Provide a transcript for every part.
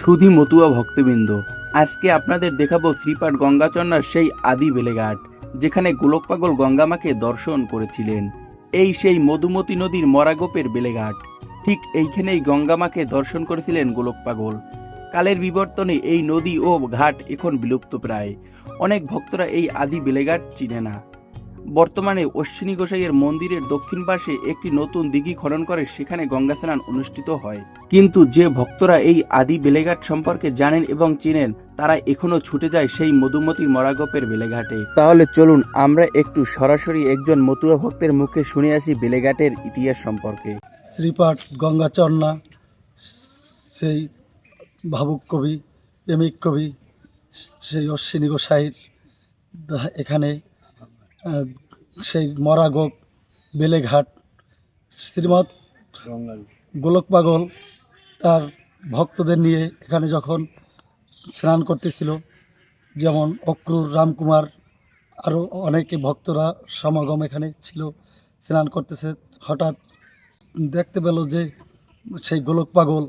সুধী মতুয়া ভক্তবৃন্দ, আজকে আপনাদের দেখাবো শ্রীপাঠ গঙ্গাচন্নার সেই আদি বেলেঘাট, যেখানে গোলক পাগল গঙ্গামাকে দর্শন করেছিলেন। এই সেই মধুমতি নদীর মরাগোপের বেলেঘাট। ঠিক এইখানেই গঙ্গামাকে দর্শন করেছিলেন গোলক পাগল। কালের বিবর্তনে এই নদী ও ঘাট এখন বিলুপ্ত প্রায়। অনেক ভক্তরা এই আদি বেলেঘাট চিনে না। বর্তমানে অশ্বিনী গোসাইয়ের মন্দিরের দক্ষিণ পাশে একটি নতুন দিঘি খনন করে সেখানে গঙ্গা স্নান অনুষ্ঠিত হয়। কিন্তু যে ভক্তরা এই আদি বেলেঘাট সম্পর্কে জানেন এবং চেনেন, তারা এখনো ছুটে যায় সেই মধুমতি মরাগোপের বেলেঘাটে। তাহলে চলুন আমরা একটু সরাসরি একজন মতুয়া ভক্তের মুখে শুনে আসি বেলেঘাটের ইতিহাস সম্পর্কে। শ্রীপাঠ গঙ্গাচন্না সেই ভাবুক কবি, প্রেমিক কবি, সেই অশ্বিনী গোসাইর এখানে সেই মরাগোপ বেলেঘাট শ্রীমৎ গোলক পাগল তার ভক্তদের নিয়ে এখানে যখন স্নান করতেছিল, যেমন অক্রুর, রামকুমার, আরও অনেকে ভক্তরা সমাগম এখানে ছিল, স্নান করতেছে। হঠাৎ দেখতে পেল যে সেই গোলক পাগল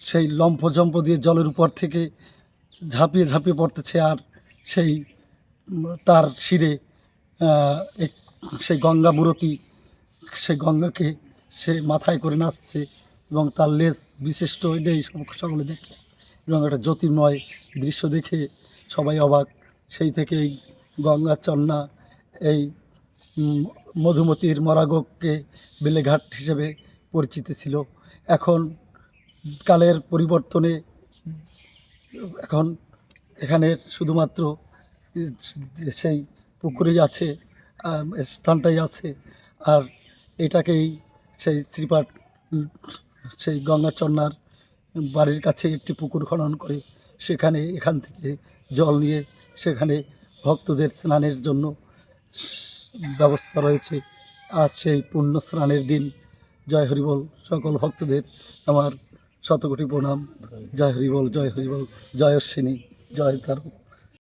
সেই লম্ফঝম্প দিয়ে জলের উপর থেকে ঝাঁপিয়ে ঝাঁপিয়ে পড়তেছে, আর সেই তার শিরে সেই গঙ্গা মূরতি, সেই গঙ্গাকে সে মাথায় করে নাচছে এবং তার লেজ বিশিষ্ট এটাই সকলে দেখে এবং একটা জ্যোতির্ময় দৃশ্য দেখে সবাই অবাক। সেই থেকেই গঙ্গাচন্না এই মধুমতির মরাগোপকে বেলেঘাট হিসেবে পরিচিত ছিল। এখন কালের পরিবর্তনে এখন এখানে শুধুমাত্র সেই পুকুরেই আছে, স্থানটাই আছে, আর এটাকেই সেই শ্রীপাঠ সেই গঙ্গাচন্নার বাড়ির কাছে একটি পুকুর খনন করে সেখানে এখান থেকে জল নিয়ে সেখানে ভক্তদের স্নানের জন্য ব্যবস্থা রয়েছে। আজ সেই পুণ্য স্নানের দিন। জয় হরিবল। সকল ভক্তদের আমার শতকোটি প্রণাম। জয় হরিবল, জয় হরিবল, জয় অশ্বিনী, জয় তারক।